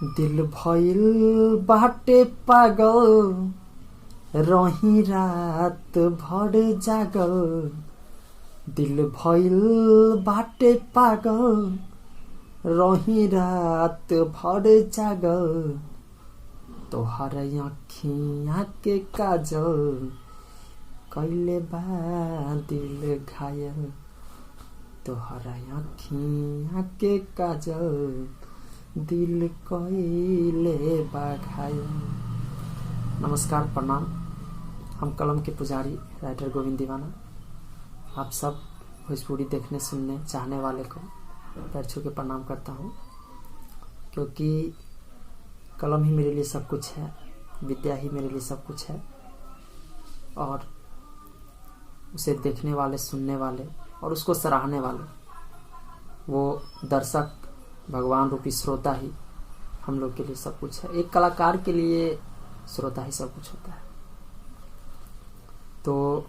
दिल भइल बाटे पागल, रही रात भर जागल। दिल भइल बाटे पागल, रही रात भर जागल। तोहर आँखियाँ के काजल, कैले बा दिल घायल। तोहर आँखियाँ के काजल, दिल कैले बा घायल। नमस्कार, प्रणाम। हम कलम के पुजारी राइटर गोविंद दीवाना आप सब भोजपुरी देखने सुनने चाहने वाले को पैर छू के प्रणाम करता हूँ, क्योंकि कलम ही मेरे लिए सब कुछ है, विद्या ही मेरे लिए सब कुछ है। और उसे देखने वाले, सुनने वाले और उसको सराहने वाले, वो दर्शक, भगवान रूपी श्रोता ही हम लोग के लिए सब कुछ है। एक कलाकार के लिए श्रोता ही सब कुछ होता है। तो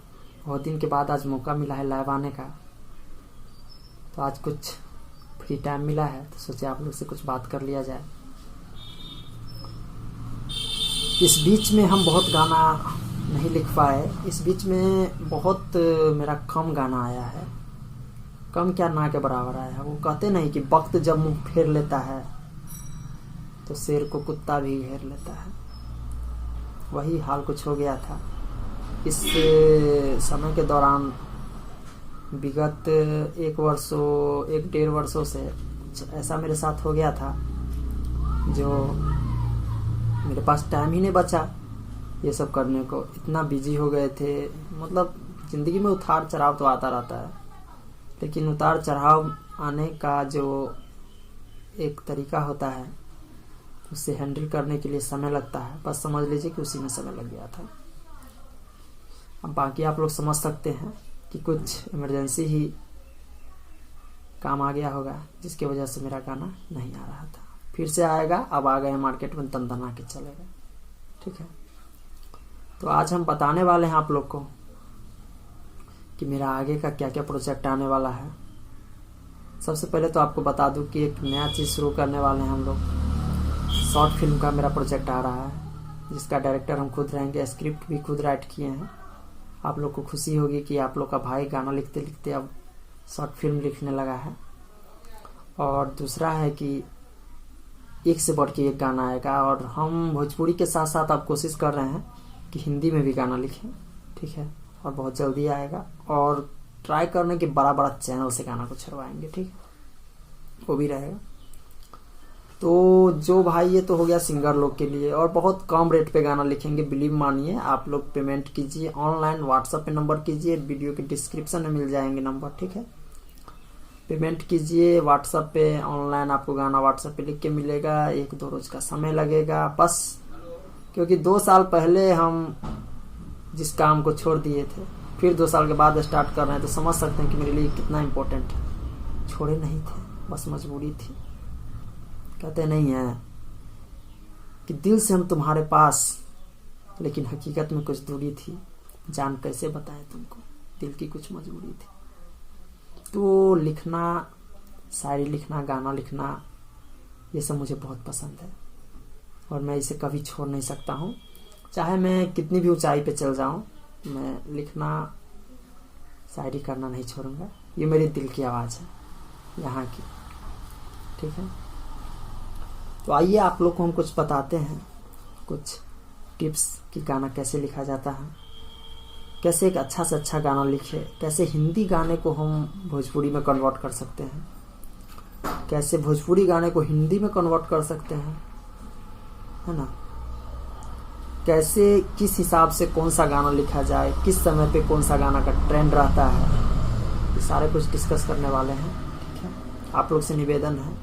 बहुत दिन के बाद आज मौका मिला है लाइव आने का, तो आज कुछ फ्री टाइम मिला है, तो सोचे आप लोग से कुछ बात कर लिया जाए। इस बीच में हम बहुत गाना नहीं लिख पाए, इस बीच में बहुत मेरा कम गाना आया है। कम क्या, ना के बराबर आया है। वो कहते नहीं कि वक्त जब मुंह फेर लेता है तो शेर को कुत्ता भी घेर लेता है। वही हाल कुछ हो गया था इस समय के दौरान। विगत 1-1.5 वर्षों से ऐसा मेरे साथ हो गया था, जो मेरे पास टाइम ही नहीं बचा ये सब करने को। इतना बिजी हो गए थे, मतलब जिंदगी में उतार चढ़ाव तो आता रहता है, लेकिन उतार चढ़ाव आने का जो एक तरीका होता है उसे हैंडल करने के लिए समय लगता है। बस समझ लीजिए कि उसी में समय लग गया था। अब बाकी आप लोग समझ सकते हैं कि कुछ इमरजेंसी ही काम आ गया होगा, जिसकी वजह से मेरा गाना नहीं आ रहा था। फिर से आएगा, अब आ गए मार्केट में, दंदना के चलेगा। ठीक है, तो आज हम बताने वाले हैं आप लोग को कि मेरा आगे का क्या क्या प्रोजेक्ट आने वाला है। सबसे पहले तो आपको बता दूं कि एक नया चीज़ शुरू करने वाले हैं हम लोग। शॉर्ट फिल्म का मेरा प्रोजेक्ट आ रहा है, जिसका डायरेक्टर हम खुद रहेंगे, स्क्रिप्ट भी खुद राइट किए हैं। आप लोग को खुशी होगी कि आप लोग का भाई गाना लिखते लिखते अब शॉर्ट फिल्म लिखने लगा है। और दूसरा है कि एक से बढ़ के एक गाना आएगा, और हम भोजपुरी के साथ साथ अब कोशिश कर रहे हैं कि हिंदी में भी गाना लिखें। ठीक है, और बहुत जल्दी आएगा। और ट्राई करने के बड़ा बड़ा चैनल से गाना को छड़वाएंगे। ठीक है, वो भी रहेगा। तो जो भाई, ये तो हो गया सिंगर लोग के लिए। और बहुत कम रेट पे गाना लिखेंगे, बिलीव मानिए। आप लोग पेमेंट कीजिए ऑनलाइन, व्हाट्सएप पे नंबर कीजिए, वीडियो के डिस्क्रिप्शन में मिल जाएंगे नंबर। ठीक है, पेमेंट कीजिए व्हाट्सएप पे ऑनलाइन, आपको गाना व्हाट्सएप पे लिख के मिलेगा। 1-2 रोज का समय लगेगा बस, क्योंकि 2 साल पहले हम जिस काम को छोड़ दिए थे, फिर 2 साल के बाद स्टार्ट कर रहे हैं, तो समझ सकते हैं कि मेरे लिए कितना इम्पोर्टेंट है। छोड़े नहीं थे, बस मजबूरी थी। कहते नहीं है कि दिल से हम तुम्हारे पास, लेकिन हकीकत में कुछ दूरी थी। जान कैसे बताएं तुमको, दिल की कुछ मजबूरी थी। तो लिखना, शायरी लिखना, गाना लिखना, ये सब मुझे बहुत पसंद है, और मैं इसे कभी छोड़ नहीं सकता हूँ। चाहे मैं कितनी भी ऊंचाई पे चल जाऊं, मैं लिखना, शायरी करना नहीं छोड़ूंगा। ये मेरे दिल की आवाज़ है, यहाँ की। ठीक है, तो आइए आप लोग को हम कुछ बताते हैं, कुछ टिप्स कि गाना कैसे लिखा जाता है, कैसे एक अच्छा से अच्छा गाना लिखे, कैसे हिंदी गाने को हम भोजपुरी में कन्वर्ट कर सकते हैं, कैसे भोजपुरी गाने को हिंदी में कन्वर्ट कर सकते हैं, है ना। कैसे, किस हिसाब से कौन सा गाना लिखा जाए, किस समय पे कौन सा गाना का ट्रेंड रहता है, ये सारे कुछ डिस्कस करने वाले हैं। ठीक है, आप लोग से निवेदन है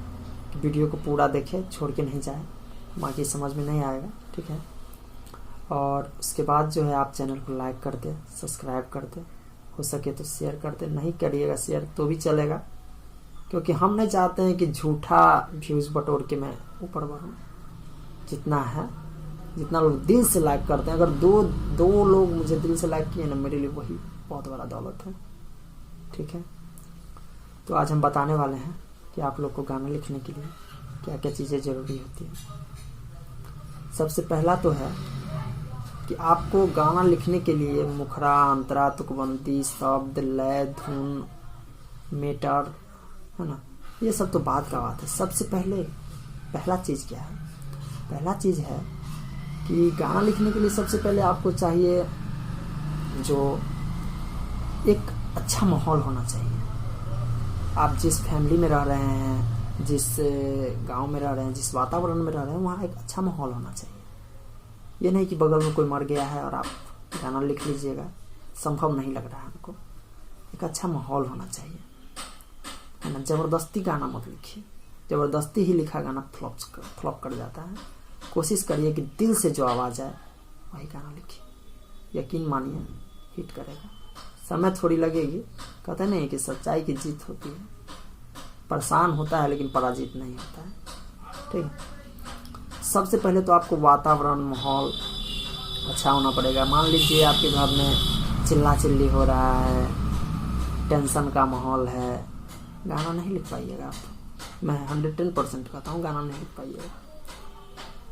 कि वीडियो को पूरा देखें, छोड़ के नहीं जाए, बाकी समझ में नहीं आएगा। ठीक है, और उसके बाद जो है आप चैनल को लाइक कर दे, सब्सक्राइब कर दे, हो सके तो शेयर कर दे। नहीं करिएगा शेयर तो भी चलेगा, क्योंकि हम नहीं चाहते हैं कि झूठा व्यूज़ बटोर के मैं ऊपर बढ़ूँ। जितना लोग दिल से लाइक करते हैं, अगर दो लोग मुझे दिल से लाइक किए ना, मेरे लिए वही बहुत बड़ा दौलत है। ठीक है, तो आज हम बताने वाले हैं कि आप लोग को गाना लिखने के लिए क्या क्या चीज़ें ज़रूरी होती हैं। सबसे पहला तो है कि आपको गाना लिखने के लिए मुखरा, अंतरा, तुकबंदी, शब्द, लय, धुन, मीटर, है ना, ये सब तो बात का बात है। सबसे पहला चीज़ क्या है? पहला चीज़ है कि गाना लिखने के लिए सबसे पहले आपको चाहिए जो एक अच्छा माहौल होना चाहिए। आप जिस फैमिली में रह रहे हैं, जिस गांव में रह रहे हैं, जिस वातावरण में रह रहे हैं, वहाँ एक अच्छा माहौल होना चाहिए। ये नहीं कि बगल में कोई मर गया है और आप गाना लिख लीजिएगा, संभव नहीं लग रहा है हमको। एक अच्छा माहौल होना चाहिए, है ना। ज़बरदस्ती गाना मत लिखिए, ज़बरदस्ती ही लिखा गाना फ्लॉप कर जाता है। कोशिश करिए कि दिल से जो आवाज़ आए वही गाना लिखिए, यकीन मानिए हिट करेगा। समय थोड़ी लगेगी, कहते नहीं कि सच्चाई की जीत होती है। परेशान होता है लेकिन पराजित नहीं होता है, ठीक है। सबसे पहले तो आपको वातावरण, माहौल अच्छा होना पड़ेगा। मान लीजिए आपके घर में चिल्ला चिल्ली हो रहा है, टेंशन का माहौल है, गाना नहीं लिख पाइएगा आप। मैं 110% कहता हूँ, गाना नहीं लिख पाइएगा।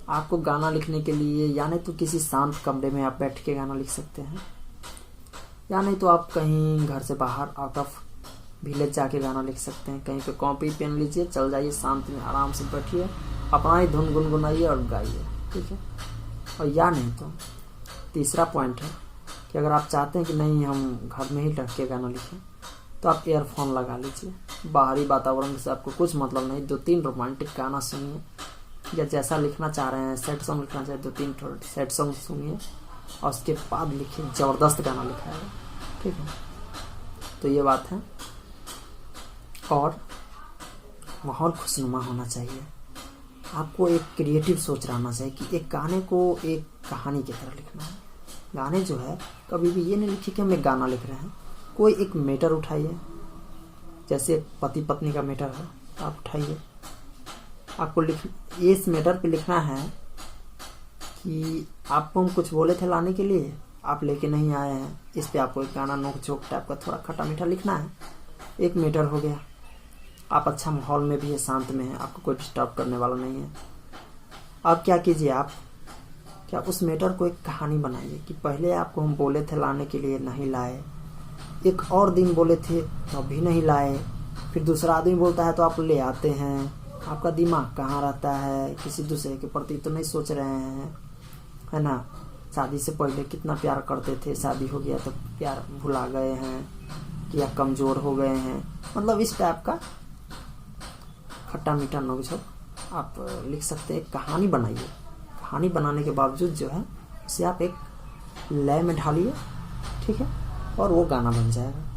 आपको गाना लिखने के लिए या नहीं तो किसी शांत कमरे में आप बैठ के गाना लिख सकते हैं, या नहीं तो आप कहीं घर से बाहर आउट ऑफ विलेज जाके गाना लिख सकते हैं। कहीं पे कॉपी पेन लीजिए, चल जाइए, शांत में आराम से बैठिए, अपना ही धुन गुनगुनाइए और गाइए, ठीक है। और या नहीं तो तीसरा पॉइंट है कि अगर आप चाहते हैं कि नहीं हम घर में ही रख के गाना लिखें, तो आप ईयरफोन लगा लीजिए। बाहरी वातावरण से आपको कुछ मतलब नहीं, 2-3 रोमांटिक गाना सुनिए, या जैसा लिखना चाह रहे हैं, सैड सॉन्ग लिखना चाहे 2-3 सैड सॉन्ग सुनिए और उसके बाद लिखिए। ज़बरदस्त गाना लिखा है, ठीक है। तो ये बात है। और माहौल खुशनुमा होना चाहिए। आपको एक क्रिएटिव सोच रहना चाहिए कि एक गाने को एक कहानी की तरह लिखना है। गाने जो है कभी भी ये नहीं लिखिए कि हम एक गाना लिख रहे हैं। कोई एक मैटर उठाइए, जैसे पति पत्नी का मैटर है, आप उठाइए। आपको इस मैटर पे लिखना है कि आपको हम कुछ बोले थे लाने के लिए, आप लेके नहीं आए हैं। इस पे आपको एक गाना नोक झोंक टाइप का थोड़ा खट्टा मीठा लिखना है। एक मैटर हो गया। आप अच्छा माहौल में भी है, शांत में है, आपको कोई डिस्टर्ब करने वाला नहीं है। अब क्या कीजिए, आप क्या उस मैटर को एक कहानी बनाइए कि पहले आपको हम बोले थे लाने के लिए, नहीं लाए। एक और दिन बोले थे तो भी नहीं लाए। फिर दूसरा आदमी बोलता है तो आप ले आते हैं। आपका दिमाग कहाँ रहता है, किसी दूसरे के प्रति तो नहीं सोच रहे हैं, है ना। शादी से पहले कितना प्यार करते थे, शादी हो गया तो प्यार भुला गए हैं या कमज़ोर हो गए हैं। मतलब इस टाइप का खट्टा मीठा नोक-झोंक आप लिख सकते हैं। कहानी बनाइए। कहानी बनाने के बावजूद जो है उसे आप एक लय में ढालिए, ठीक है, और वो गाना बन जाएगा।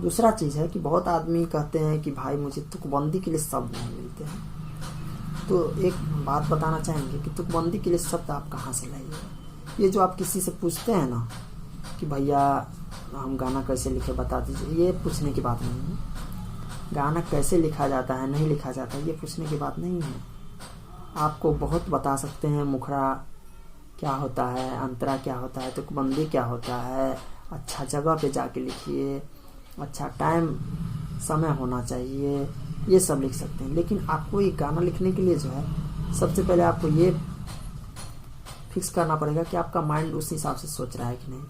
दूसरा चीज़ है कि बहुत आदमी कहते हैं कि भाई मुझे तुकबंदी के लिए शब्द नहीं मिलते हैं। तो एक बात बताना चाहेंगे कि तुकबंदी के लिए शब्द आप कहाँ से लाइए। ये जो आप किसी से पूछते हैं ना कि भैया हम गाना कैसे लिखे बता दीजिए, ये पूछने की बात नहीं है। गाना कैसे लिखा जाता है, नहीं लिखा जाता, ये पूछने की बात नहीं है। आपको बहुत बता सकते हैं, मुखरा क्या होता है, अंतरा क्या होता है, तुकबंदी क्या होता है। अच्छा जगह पे जाके लिखिए, अच्छा टाइम समय होना चाहिए, ये सब लिख सकते हैं। लेकिन आपको ये गाना लिखने के लिए जो है सबसे पहले आपको ये फिक्स करना पड़ेगा कि आपका माइंड उस हिसाब से सोच रहा है कि नहीं,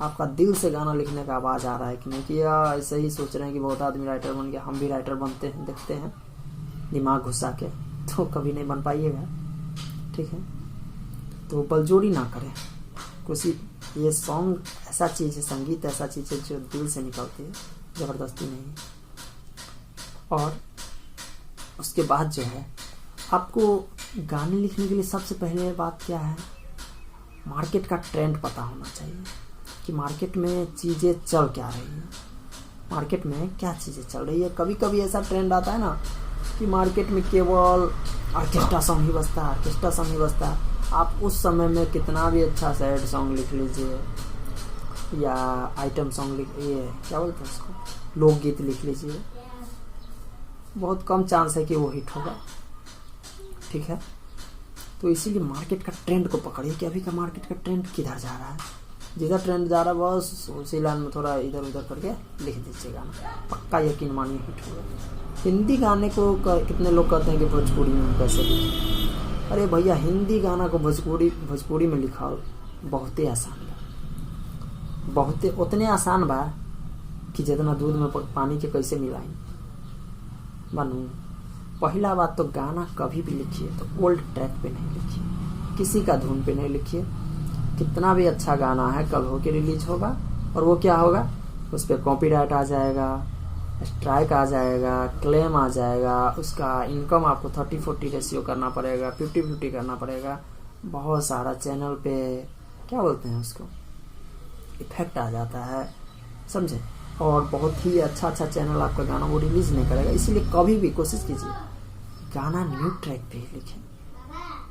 आपका दिल से गाना लिखने का आवाज़ आ रहा है कि नहीं, कि या ऐसे ही सोच रहे हैं कि बहुत आदमी राइटर बन गया, हम भी राइटर बनते हैं, देखते हैं दिमाग घुसा के, तो कभी नहीं बन पाइएगा, ठीक है। तो बलजोड़ी ना करें। कुछ ये सॉन्ग ऐसा चीज़ है, संगीत ऐसा चीज़ है जो दिल से निकलती है, ज़बरदस्ती नहीं। और उसके बाद जो है आपको गाने लिखने के लिए सबसे पहले बात क्या है, मार्केट का ट्रेंड पता होना चाहिए कि मार्केट में चीज़ें चल क्या रही हैं, मार्केट में क्या चीज़ें चल रही है। कभी कभी ऐसा ट्रेंड आता है ना कि मार्केट में केवल ऑर्केस्ट्रा सॉन्ग ही बजता है, ऑर्केस्ट्रा सॉन्ग ही बजता है। आप उस समय में कितना भी अच्छा सैड सॉन्ग लिख लीजिए या आइटम सॉन्ग ये क्या बोलते हैं उसको, लोकगीत लिख लीजिए, बहुत कम चांस है कि वो हिट होगा, ठीक है। तो इसीलिए मार्केट का ट्रेंड को पकड़िए कि अभी का मार्केट का ट्रेंड किधर जा रहा है, जिधर ट्रेंड जा रहा है बस उसी लाइन में थोड़ा इधर उधर करके लिख दीजिए गाना, पक्का यकीन मानिए हिट होगा। हिंदी गाने को कितने लोग कहते हैं कि भोजपुरी में कैसे लिखे। अरे भैया हिंदी गाना को भोजपुरी में लिखा बहुत ही आसान बा, बहुत उतने आसान बा कि जितना दूध में पानी के कैसे मिलाई बनू। पहला बात तो गाना कभी भी लिखिए तो ओल्ड ट्रैक पे नहीं लिखिए, किसी का धुन पे नहीं लिखिए। कितना भी अच्छा गाना है कल होके रिलीज होगा और वो क्या होगा, उस पर कॉपीराइट आ जाएगा, स्ट्राइक आ जाएगा, क्लेम आ जाएगा, उसका इनकम आपको 30-40 रेशियो करना पड़ेगा, 50-50 करना पड़ेगा। बहुत सारा चैनल पे क्या बोलते हैं उसको, इफेक्ट आ जाता है, समझे। और बहुत ही अच्छा चैनल आपका गाना वो रिलीज नहीं करेगा। इसीलिए कभी भी कोशिश कीजिए गाना न्यू ट्रैक पे ही लिखें।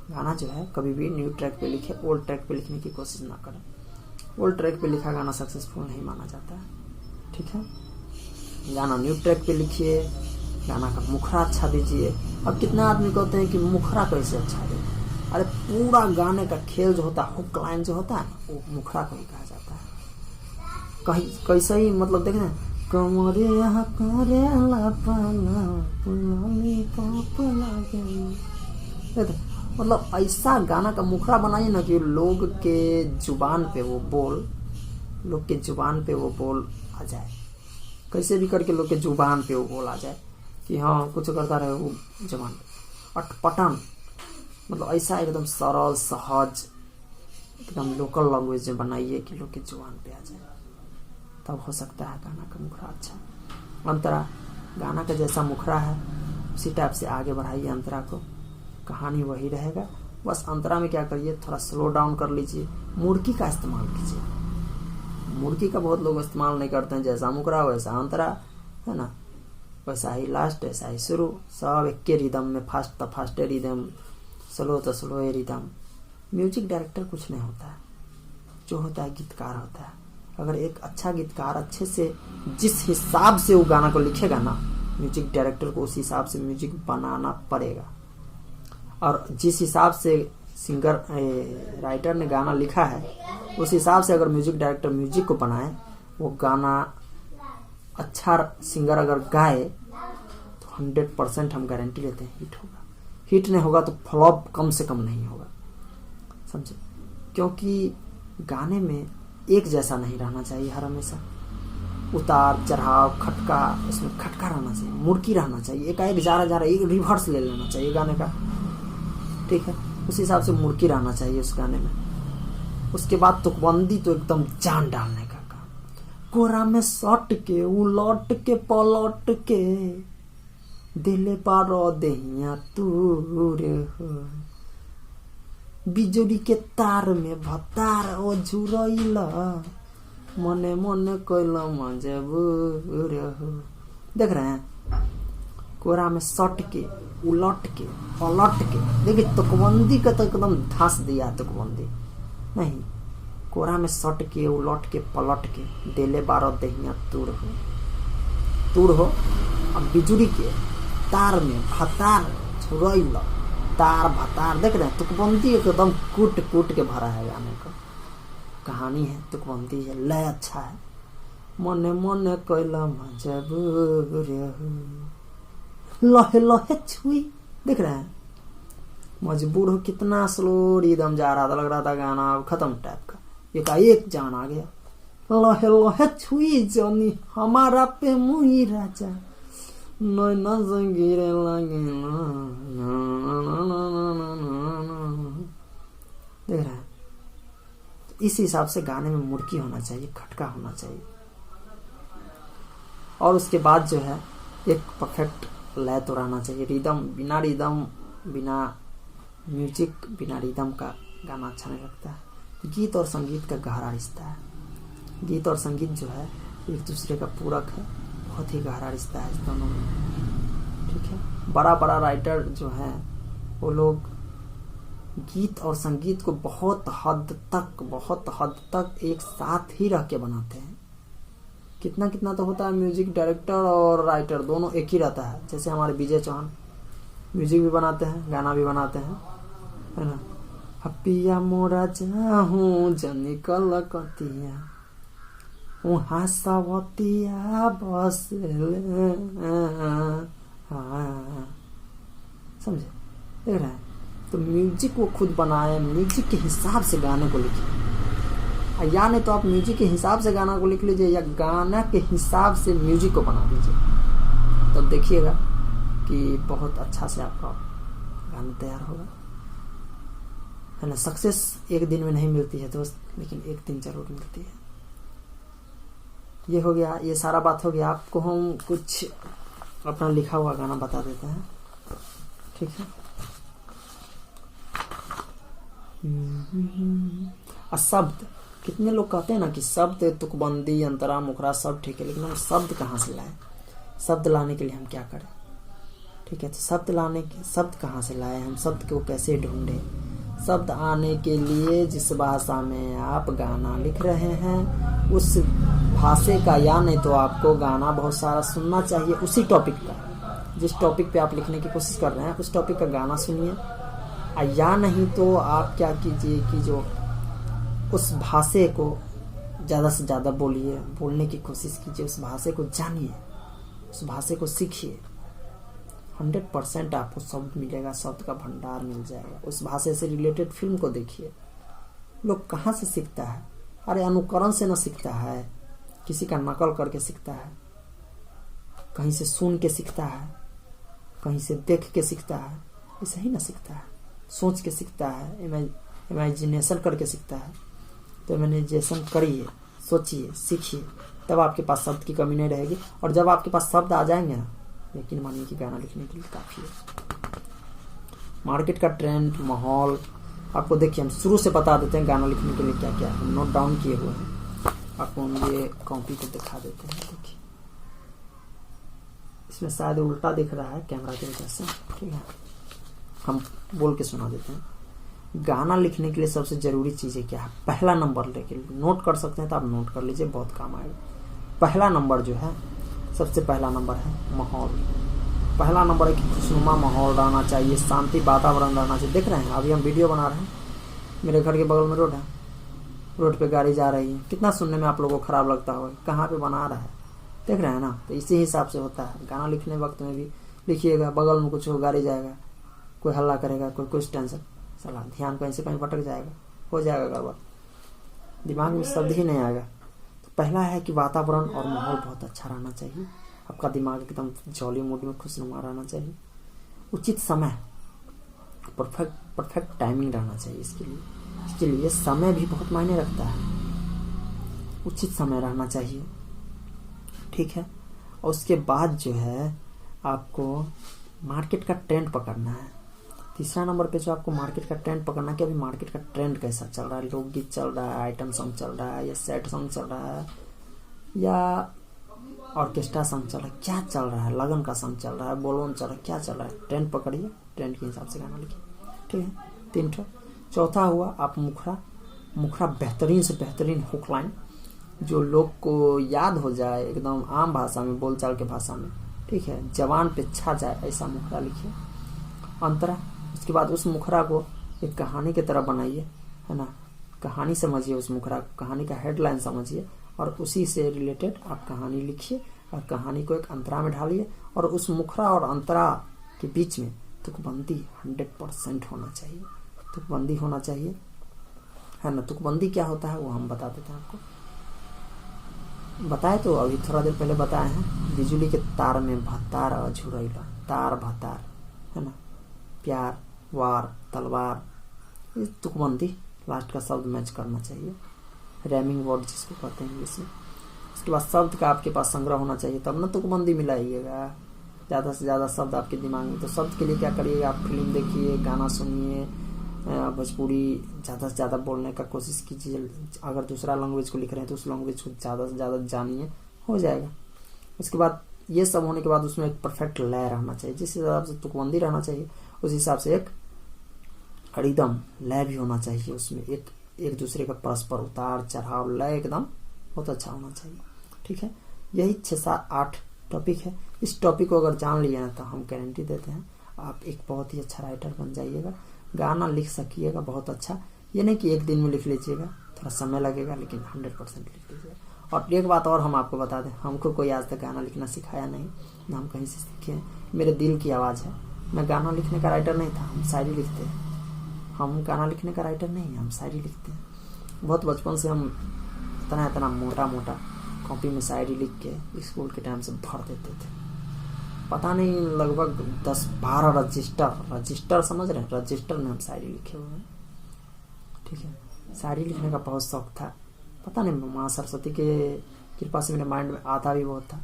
गाना जो है कभी भी न्यू ट्रैक पे लिखे, ओल्ड ट्रैक पे लिखने की कोशिश ना करें। ओल्ड ट्रैक पे लिखा गाना सक्सेसफुल नहीं माना जाता है, ठीक है। गाना न्यू ट्रैक पे लिखिए, गाना का मुखरा अच्छा दीजिए। अब कितना आदमी कहते हैं कि मुखरा कैसे अच्छा दे, अरे पूरा गाने का खेल जो होता है, हुक लाइन जो होता है वो मुखरा को ही कहा जाता है। कहीं कैसे ही मतलब देख रहे हैं, कमरे यहाँ करेला पाला पुलाली पापला गई, मतलब ऐसा गाना का मुखरा बनाइए ना कि लोग के जुबान पे वो बोल आ जाए। कैसे भी करके लोग के जुबान पे वो बोल आ जाए कि हाँ कुछ करता रहे वो जबान अटपटन, मतलब ऐसा एकदम सरल सहज एकदम लोकल लैंग्वेज में बनाइए कि लोग के जुबान पे आ जाए, तब हो सकता है गाना का मुखरा अच्छा। अंतरा गाना का जैसा मुखरा है उसी टाइप से आगे बढ़ाइए अंतरा को, कहानी वही रहेगा। बस अंतरा में क्या करिए, थोड़ा स्लो डाउन कर लीजिए, मुर्की का इस्तेमाल कीजिए। मुर्की का बहुत लोग इस्तेमाल नहीं करते हैं, जैसा मुखरा वैसा अंतरा है ना, वैसा ही लास्ट ऐसा ही शुरू, सब एक के रिदम में, फास्ट तो फास्ट रिदम, स्लो तो स्लो रिदम। म्यूजिक डायरेक्टर कुछ नहीं होता है, जो होता है गीतकार होता है। अगर एक अच्छा गीतकार अच्छे से जिस हिसाब से वो गाना को लिखेगा ना, म्यूजिक डायरेक्टर को उस हिसाब से म्यूजिक बनाना पड़ेगा। और जिस हिसाब से सिंगर राइटर ने गाना लिखा है उस हिसाब से अगर म्यूजिक डायरेक्टर म्यूजिक को बनाए, वो गाना अच्छा सिंगर अगर गाए तो 100% हम गारंटी लेते हैं हिट होगा। हिट नहीं होगा तो फ्लॉप कम से कम नहीं होगा, समझे। क्योंकि गाने में एक जैसा नहीं रहना चाहिए, हर हमेशा उतार चढ़ाव खटका, इसमें खटका रहना चाहिए, मुड़की रहना चाहिए, एकाएक जा रहा एक रिवर्स ले लेना चाहिए गाने का, ठीक है। उस हिसाब से मुड़की रहना चाहिए उस गाने में। उसके बाद तुकबंदी तो एकदम जान डालने का काम, कोरा में सट के उलट के पलट के दिले पारो देहिया तूर हो, बिजली के तार में भतार ओ झुरैला मने मने कैला मजबूर हो। देख रहे हैं, कोरा में सट के उलट के पलट के, देखिए तुकबंदी का तो एकदम धस दिया तुकबंदी नहीं, कोरा में सट के उलट के पलट के देले 12 दहिया तूड़ हो। अब बिजुली के तार में भतार झुरैला तार भतार, देख रहे हैं तुकबंदी एकदम कूट कूट के भरा है गाने का। कहानी है, तुकबंदी है, लय अच्छा है, मने मने कैला मजबूर लहे लहे छुई, देख रहे हैं मजबूर हो, कितना स्लो रिदम जा रहा था, लग रहा था गाना खत्म टाइप का, एकाएक जान आ गया। लहे लहे छुई जानी हमारा पे मुई राजा नैना गिरे लगे, देख रहे हैं। इस हिसाब से गाने में मुड़की होना चाहिए, खटका होना चाहिए। और उसके बाद जो है एक परफेक्ट लय तो रहना चाहिए। रिदम, बिना रिदम बिना म्यूजिक बिना रिदम का गाना अच्छा नहीं लगता है। गीत और संगीत का गहरा रिश्ता है, गीत और संगीत जो है एक दूसरे का पूरक है, बहुत ही गहरा रिश्ता है इस दोनों में, ठीक है। बड़ा बड़ा राइटर जो है वो लोग गीत और संगीत को बहुत हद तक एक साथ ही रह के बनाते हैं। कितना तो होता है, म्यूजिक डायरेक्टर और राइटर दोनों एक ही रहता है। जैसे हमारे विजय चौहान म्यूजिक भी बनाते हैं, गाना भी बनाते हैं, है ना। पिया मोरा जाहूँ जनी कलकतिया वहाँ सवतिया बस समझे। देख रहे हैं, तो म्यूजिक वो खुद बनाए, म्यूजिक के हिसाब से गाने को लिखिए, या नहीं तो आप म्यूजिक के हिसाब से गाना को लिख लीजिए या गाना के हिसाब से म्यूजिक को बना दीजिए, तो देखिएगा कि बहुत अच्छा से आपका गाना तैयार होगा, है ना। सक्सेस एक दिन में नहीं मिलती है दोस्त, लेकिन एक दिन जरूर मिलती है। ये हो गया, ये सारा बात हो गया। आपको हम कुछ अपना लिखा हुआ गाना बता देते हैं, ठीक है। शब्द, कितने लोग कहते हैं ना कि शब्द तुकबंदी अंतरा मुखरा सब ठीक है, लेकिन हम शब्द कहाँ से लाए? शब्द लाने के लिए हम क्या करें? ठीक है, तो शब्द कहाँ से लाए हम? शब्द को कैसे ढूंढे? शब्द आने के लिए जिस भाषा में आप गाना लिख रहे हैं उस भाषा का, या नहीं तो आपको गाना बहुत सारा सुनना चाहिए उसी टॉपिक का, जिस टॉपिक पे आप लिखने की कोशिश कर रहे हैं उस टॉपिक का गाना सुनिए, या नहीं तो आप क्या कीजिए कि जो उस भाषा को ज़्यादा से ज़्यादा बोलिए, बोलने की कोशिश कीजिए, उस भाषा को जानिए, उस भाषा को सीखिए। 100% आपको शब्द मिलेगा, शब्द का भंडार मिल जाएगा। उस भाषा से रिलेटेड फिल्म को देखिए। लोग कहाँ से सीखता है? अरे अनुकरण से न सीखता है, किसी का नकल करके सीखता है, कहीं से सुन के सीखता है, कहीं से देख के सीखता है, ऐसे ही ना सीखता है। सोच के सीखता है, इमेजिनेशन करके सीखता है। तो इमेजिनेशन करिए, सोचिए, सीखिए, तब आपके पास शब्द की कमी नहीं रहेगी। और जब आपके पास शब्द आ जाएंगे ना, यकीन मानिए कि गाना लिखने के लिए काफ़ी है। मार्केट का ट्रेंड, माहौल आपको देखिए, हम शुरू से बता देते हैं गाना लिखने के लिए क्या क्या है, नोट डाउन किए हुए हैं। आपको हम ये कॉपी को दिखा देते हैं। देखिए, इसमें शायद उल्टा दिख रहा है कैमरा की वजह से, ठीक है, हम बोल के सुना देते हैं। गाना लिखने के लिए सबसे ज़रूरी चीज़ें क्या है? पहला नंबर लेके नोट कर सकते हैं तो आप नोट कर लीजिए, बहुत काम आएगा। पहला नंबर जो है, सबसे पहला नंबर है माहौल। पहला नंबर है कि खुशनुमा माहौल रहना चाहिए, शांति वातावरण रहना चाहिए। देख रहे हैं, अभी हम वीडियो बना रहे हैं, मेरे घर के बगल में रोड है, रोड पे गाड़ी जा रही है, कितना सुनने में आप लोगों को ख़राब लगता होगा, कहाँ पे बना रहा है, देख रहे हैं ना। तो इसी हिसाब से होता है। गाना लिखने वक्त में भी लिखिएगा, बगल में कुछ हो, गाड़ी जाएगा, कोई हल्ला करेगा, कोई कुछ टेंशन, सलाह ध्यान कहीं से कहीं भटक जाएगा, हो जाएगा गड़बड़, दिमाग में शब्द ही नहीं आएगा। तो पहला है कि वातावरण और माहौल बहुत अच्छा रहना चाहिए। आपका दिमाग एकदम जॉली मूड में खुशनुमा रहना चाहिए। उचित समय, परफेक्ट टाइमिंग रहना चाहिए। इसके लिए समय भी बहुत मायने रखता है। उचित समय रहना चाहिए, ठीक है। और उसके बाद जो है आपको मार्केट का ट्रेंड पकड़ना है। तीसरा नंबर पे जो आपको मार्केट का ट्रेंड पकड़ना है कि अभी मार्केट का ट्रेंड कैसा चल रहा है, लोकगीत चल रहा है, आइटम सॉन्ग चल रहा है, या सैड सॉन्ग चल रहा है, या ऑर्केस्ट्रा सॉन्ग चल रहा है, क्या चल रहा है, लगन का सॉन्ग चल रहा है, बोलोन चल रहा है, क्या चल रहा है, ट्रेंड पकड़िए, ट्रेंड के हिसाब से गाना लिखिए, ठीक है। 3 ठो। चौथा हुआ आप मुखरा बेहतरीन से बेहतरीन हुक लाइन, जो लोग को याद हो जाए, एकदम आम भाषा में, बोलचाल के भाषा में, ठीक है, जवान पे छा जाए, ऐसा मुखरा लिखिए। अंतरा, उसके बाद उस मुखरा को एक कहानी की तरह बनाइए, है ना। कहानी समझिए, उस मुखरा को कहानी का हेडलाइन समझिए और उसी से रिलेटेड आप कहानी लिखिए और कहानी को एक अंतरा में ढालिए। और उस मुखरा और अंतरा के बीच में तुकबंदी 100% होना चाहिए, तुकबंदी होना चाहिए, है ना। तुकबंदी क्या होता है वो हम बता देते हैं आपको। बताए तो अभी थोड़ा देर पहले बताए हैं, बिजली के तार में भतार झुरैला, तार भतार, है ना, प्यार, वार, तलवार, ये तुकबंदी लास्ट का शब्द मैच करना चाहिए, रैमिंग वर्ड जिसको कहते हैं इंग्लिश में। उसके बाद शब्द का आपके पास संग्रह होना चाहिए, तब ना तुकबंदी मिलाइएगा। ज़्यादा से ज़्यादा शब्द आपके दिमाग में, तो शब्द के लिए क्या करिएगा, आप फिल्म देखिए, गाना सुनिए, भोजपुरी ज़्यादा से ज़्यादा बोलने का कोशिश कीजिए। अगर दूसरा लैंग्वेज को लिख रहे हैं तो उस लैंग्वेज को ज़्यादा से ज़्यादा जानिए, हो जाएगा। उसके बाद ये सब होने के बाद उसमें एक परफेक्ट लय रहना चाहिए, जिस हिसाब से तुकबंदी रहना चाहिए उस हिसाब से एक रिदम लय भी होना चाहिए। उसमें एक दूसरे का परस्पर उतार चढ़ाव लय एकदम बहुत अच्छा होना चाहिए, ठीक है। यही 6, 7, 8 टॉपिक है। इस टॉपिक को अगर जान लिया ना तो हम गारंटी देते हैं आप एक बहुत ही अच्छा राइटर बन जाइएगा। गाना लिख सकिएगा बहुत अच्छा। ये नहीं कि एक दिन में लिख लीजिएगा, थोड़ा समय लगेगा, लेकिन 100% लिख लीजिएगा। और एक बात और हम आपको बता दें, हमको कोई आज तक गाना लिखना सिखाया नहीं, ना हम कहीं से सीखे हैं। मेरे दिल की आवाज़ है। मैं गाना लिखने का राइटर नहीं था, हम शायरी लिखते हैं। हम गाना लिखने का राइटर नहीं है, हम शायरी लिखते हैं। बहुत बचपन से हम इतना इतना मोटा मोटा कॉपी में शायरी लिख के स्कूल के टाइम से भर देते थे। पता नहीं लगभग 10-12 रजिस्टर समझ रहे हैं, रजिस्टर में हम शायरी लिखे हुए हैं। ठीक है, शायरी लिखने का बहुत शौक था। पता नहीं माँ सरस्वती के कृपा से मेरे माइंड में आता भी बहुत था।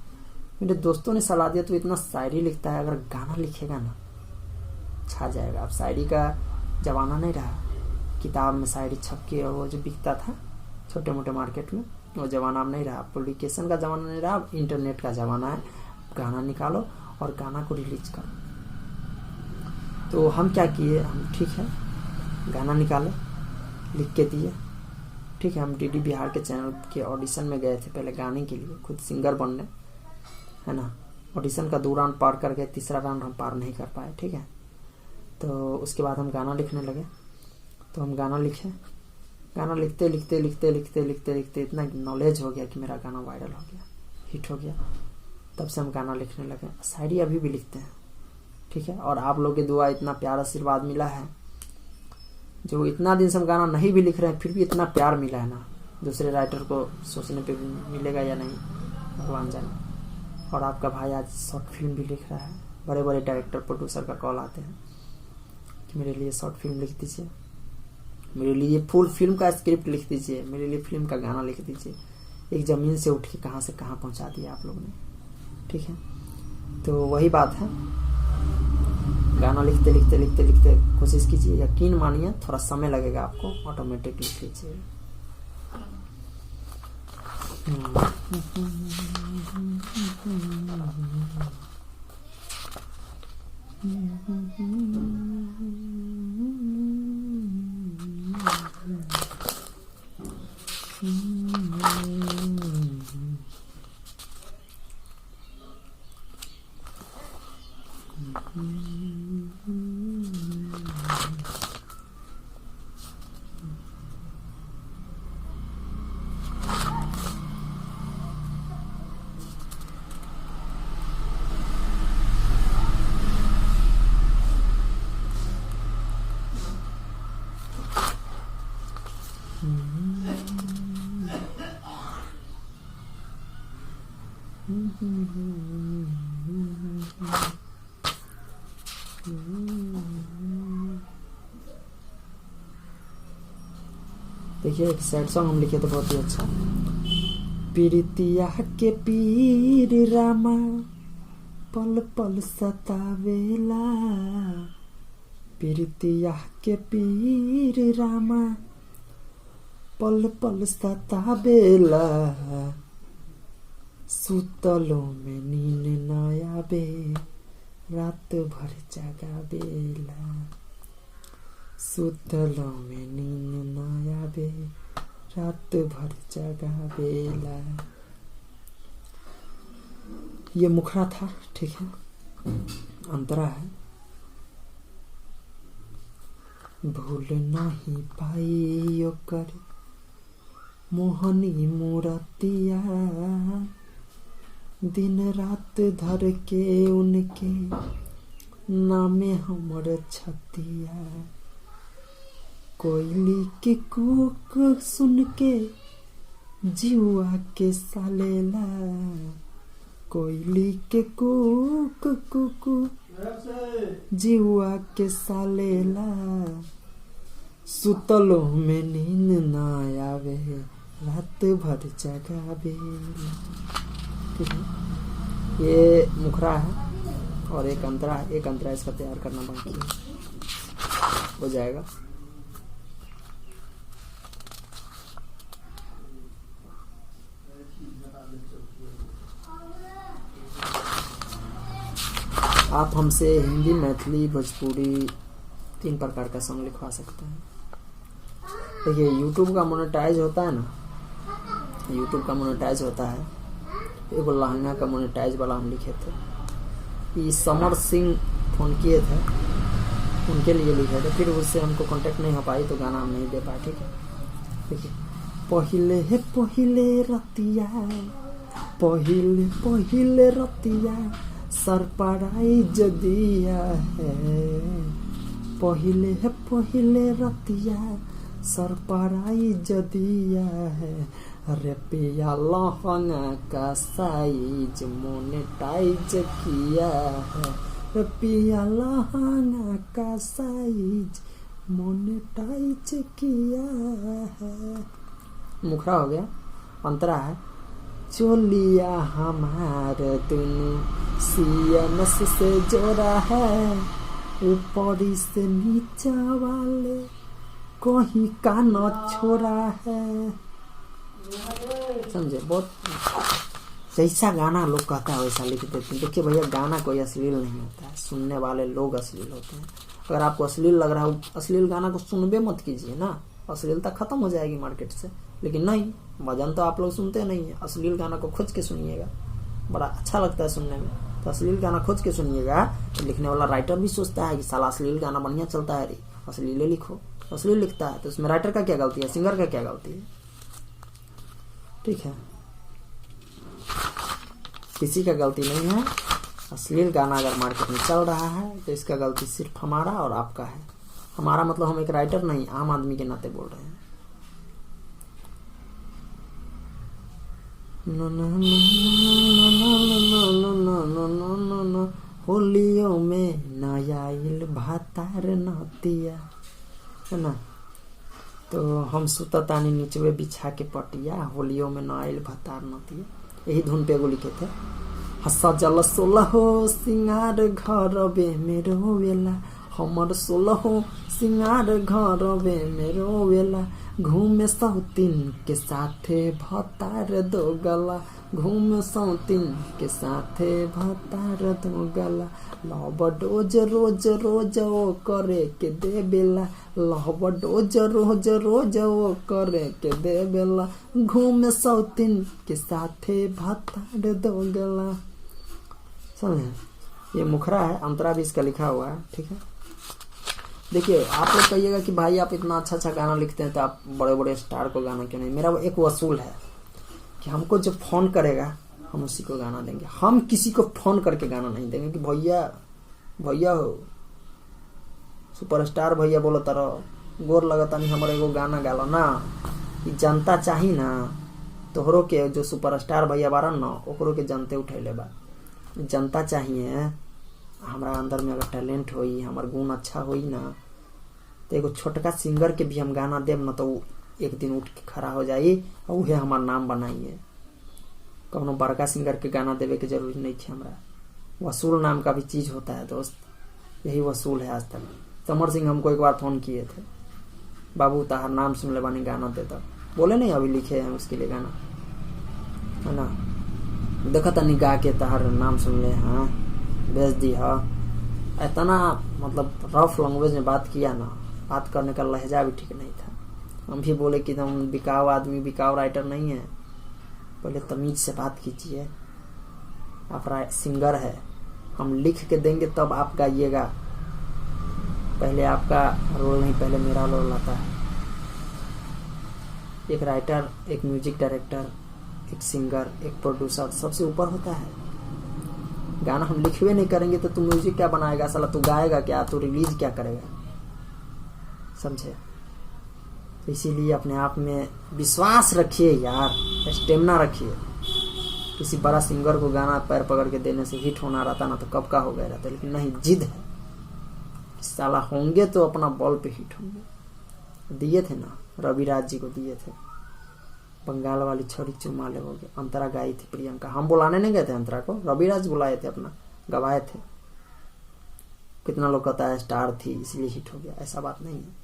मेरे दोस्तों ने सलाह दिया तो इतना शायरी लिखता है, अगर गाना लिखेगा ना छा जाएगा। अब शायरी का जमाना नहीं रहा, किताब में शायरी छप के वो जो बिकता था छोटे मोटे मार्केट में, वो जमाना अब नहीं रहा। पब्लिकेशन का जमाना नहीं रहा, अब इंटरनेट का जमाना है। गाना निकालो और गाना को रिलीज करो। तो हम क्या किए, हम ठीक है गाना निकाले, लिख के दिए। ठीक है, हम डीडी बिहार के चैनल के ऑडिशन में गए थे पहले गाने के लिए, खुद सिंगर बनने, है ना। ऑडिशन का 2 राउंड पार कर गए, तीसरा राउंड हम पार नहीं कर पाए। ठीक है, तो उसके बाद हम गाना लिखने लगे। तो हम गाना लिखे, गाना लिखते लिखते लिखते लिखते लिखते लिखते इतना नॉलेज हो गया कि मेरा गाना वायरल हो गया, हिट हो गया। तब से हम गाना लिखने लगे। शायरी अभी भी लिखते हैं। ठीक है, और आप लोग की दुआ, इतना प्यार आशीर्वाद मिला है। जो इतना दिन से हम गाना नहीं भी लिख रहे हैं, फिर भी इतना प्यार मिला है ना, दूसरे राइटर को सोचने पे भी मिलेगा या नहीं, भगवान जाने। और आपका भाई आज शॉर्ट फिल्म भी लिख रहा है। बड़े बड़े डायरेक्टर प्रोड्यूसर का कॉल आते हैं कि मेरे लिए शॉर्ट फिल्म लिख दीजिए, मेरे लिए फुल फिल्म का स्क्रिप्ट लिख दीजिए, मेरे लिए फिल्म का गाना लिख दीजिए। एक ज़मीन से उठ के कहाँ से कहाँ पहुँचा दिया आप लोगों ने। ठीक है, तो वही बात है, गाना लिखते लिखते लिखते लिखते कोशिश कीजिए, यकीन मानिए थोड़ा समय लगेगा आपको, ऑटोमेटिक लिख लीजिए। देखिए, एक सैड सॉन्ग हम लिखे तो बहुत ही अच्छा। पीरितिया के पीर रामा पल पल सतावेला, पीरितिया के पीर रामा पल पल सतावेला, सुतलो में नींद न आवे, रात भर जगावेला, सुतलो में नींद न आवे, रात भर जगावेला। ये मुखड़ा था। ठीक है, अंतरा है। भूल नहीं पाई ओकर मोहनी मूरतिया, दिन रात धर के उनके नामे हमर छतिया, कोयली के कूक सुन के जीवा के सालेला, कोयली के कूक कुकू जीवा के सालेला, सुतलो में नींद ना आवे, रात भर जगावेला। ठीक है, ये मुखरा है और एक अंतरा है। एक अंतरा इसका तैयार करना बाकी है, हो जाएगा। आप हमसे हिंदी, मैथिली, भोजपुरी 3 प्रकार का सॉन्ग लिखवा सकते हैं। देखिए, यूट्यूब का मोनेटाइज होता है ना, यूट्यूब का मोनेटाइज होता है। एगो लहंगा का मोनेटाइज वाला हम लिखे थे, ये समर सिंह फोन किए थे उनके लिए लिखे थे, फिर उससे हमको कांटेक्ट नहीं हो पाई तो गाना हम नहीं दे पाए। ठीक है, देखिए। पहिले रतिया, पहिले रतिया सरप्राइज दिया है, पहिले रतिया सरप्राइज दिया है, रे पिया लहंगा का साइज मोनेटाइज किया है, रे पिया लहंगा का साइज मोनेटाइज किया है। मुखरा हो गया। अंतरा है, चोलिया हमार दोनों सीएनएस से जोड़ा है, ऊपर से नीचा वाले कहीं का न छोड़ा है। समझे? बहुत जैसा गाना लोग कहता है वैसा लिख देते हैं। देखिए भैया, गाना कोई अश्लील नहीं होता है, सुनने वाले लोग अश्लील होते हैं। अगर आपको अश्लील लग रहा है, अश्लील गाना को सुनबे मत कीजिए ना, अश्लीलता खत्म हो जाएगी मार्केट से। लेकिन नहीं, भजन तो आप लोग सुनते नहीं है, अश्लील गाना को खोज के सुनिएगा, बड़ा अच्छा लगता है सुनने में। तो अश्लील गाना खोज के सुनिएगा तो लिखने वाला राइटर भी सोचता है कि साला अश्लील गाना बढ़िया चलता है रे, अश्लील लिखो। अश्लील लिखता है तो इसमें राइटर का क्या गलती है, सिंगर का क्या गलती है? ठीक है, किसी का गलती नहीं है। अश्लील गाना अगर मार्केट में चल रहा है तो इसका गलती सिर्फ हमारा और आपका है। हमारा मतलब हम एक राइटर नहीं, आम आदमी के नाते बोल रहे हैं। होलियों में नयाइल भातार नतिया, है ना, तो हम सुततानी नीचवे बिछा के पटिया, होलियों में नयाइल भातार नतिया, यही धुन पे एगो लिखे थे। हसा जल सोलहो सिंगार घर बे मेरो वेला, हमर सोलहो सिंगार घर बे मेरो वेला, घूमे सौतीन के साथे भतार दो गला, घूमे सौतीन के साथे भतार दो गला, लव डोज रोज रोज ओ करे के दे बेला, लव डोज रोज रोज ओ करे के दे बेला, घूमे सौतीन के साथे भतार दो गला। समझे? ये मुखरा है, अंतरा भी इसका लिखा हुआ है। ठीक है, देखिए आप लोग कहिएगा कि भाई आप इतना अच्छा अच्छा गाना लिखते हैं तो आप बड़े बड़े स्टार को गाना क्यों नहीं। मेरा एक वसूल है कि हमको जब फोन करेगा हम उसी को गाना देंगे। हम किसी को फोन करके गाना नहीं देंगे कि भैया भैया हो सुपरस्टार भैया बोलो तारो गोर लगता नहीं हमारे एगो गाना गालो ना। जनता चाही ना, तोहरों के जो सुपरस्टार भैया बारन ना ओकरों के जनते उठैले बा। जनता चाहिए हमारा अंदर में अगर टैलेंट होई, हमार गुण अच्छा होई ना, तो एगो छोटका सिंगर के भी हम गाना देव ना तो एक दिन उठ के खड़ा हो जाई और उहे हमार नाम बनाइए। कौनो बड़का सिंगर के गाना देवे के जरूरी नहीं है। हमारा वसूल नाम का भी चीज होता है दोस्त, यही वसूल है। आज तक समर सिंह हमको एक बार फोन किए थे, बाबू ताहर नाम सुन ले बानी गाना देता, बोले नहीं अभी लिखे हैं उसके लिए गाना, है ना, देखा तनी गा के ताहर नाम सुन ले, हाँ भेज दी। हाँ इतना मतलब रफ लैंग्वेज में बात किया ना, बात करने का लहजा भी ठीक नहीं था। हम भी बोले कि तुम बिकाऊ आदमी, बिकाऊ राइटर नहीं है, पहले तमीज से बात कीजिए। आप सिंगर है, हम लिख के देंगे तब आप गाइएगा, पहले आपका रोल नहीं, पहले मेरा रोल आता है। एक राइटर, एक म्यूजिक डायरेक्टर, एक सिंगर, एक प्रोड्यूसर सबसे ऊपर होता है। गाना हम लिखवे नहीं करेंगे तो तू म्यूजिक क्या बनाएगा साला, तू गाएगा क्या, तू रिलीज क्या करेगा? समझे? इसीलिए अपने आप में विश्वास रखिए यार, स्टेमिना रखिए। किसी बड़ा सिंगर को गाना पैर पकड़ के देने से हिट होना रहता ना तो कब का हो गया रहता, लेकिन नहीं, जिद है, साला होंगे तो अपना बॉल पे हिट होंगे। दिए थे ना, रविराज जी को दिए थे, बंगाल वाली छोरी चुमा ले हो गए। अंतरा गाई थी प्रियंका, हम बुलाने नहीं गए थे अंतरा को, रविराज बुलाए थे, अपना गवाए थे। कितना लोग कहता है स्टार थी इसलिए हिट हो गया, ऐसा बात नहीं है।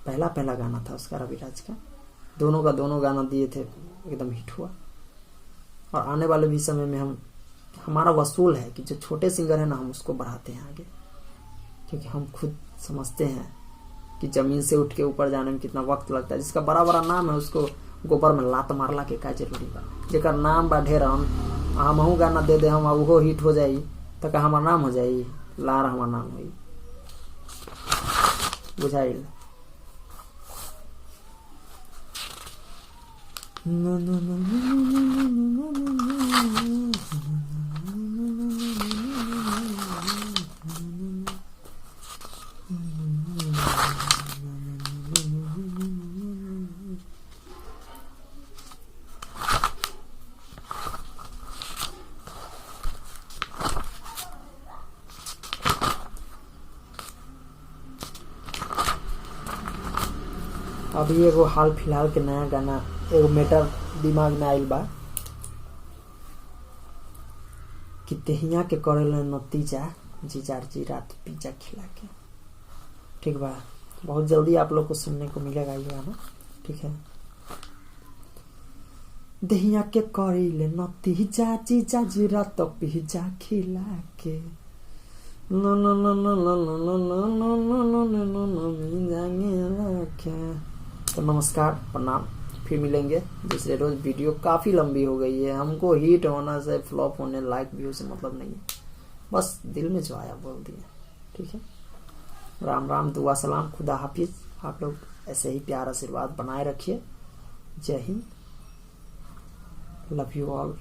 पहला पहला गाना था उसका, रविराज का, दोनों का दोनों गाना दिए थे, एकदम हिट हुआ। और आने वाले भी समय में हम, हमारा वसूल है कि जो छोटे सिंगर है ना हम उसको बढ़ाते हैं आगे, क्योंकि हम खुद समझते हैं कि जमीन से उठ के ऊपर जाने में कितना वक्त लगता है। जिसका बड़ा बड़ा नाम है उसको गोबर में लात मारला के का जरूरी बा। जेकर नाम बा ढेर, हम गाना दे दे हम उहो हिट हो जाई तो का हमार नाम हो जाई, लार हमार नाम होई। बुझाइल। अभी एगो हाल फिलहाल के नया गाना एगो मेटर दिमाग में आइल बा कि तेहिया के करेला नतीजा जीजा जी रात पिज्जा खिला के। ठीक बा, बहुत जल्दी आप लोग को सुनने को मिलेगा ये गाना। ठीक है। दहिया के करेले नतीजा जीजा जी रात पिज्जा खिला के। No no no no no no no no no no no no no no. तो नमस्कार, प्रणाम, फिर मिलेंगे दूसरे रोज। वीडियो काफ़ी लंबी हो गई है, हमको हिट होना से फ्लॉप होने लाइक व्यू से मतलब नहीं है, बस दिल में जो आया बोल दिया। ठीक है। राम राम, दुआ सलाम, खुदा हाफिज। आप लोग ऐसे ही प्यार आशीर्वाद बनाए रखिए। जय हिंद, लव यू ऑल।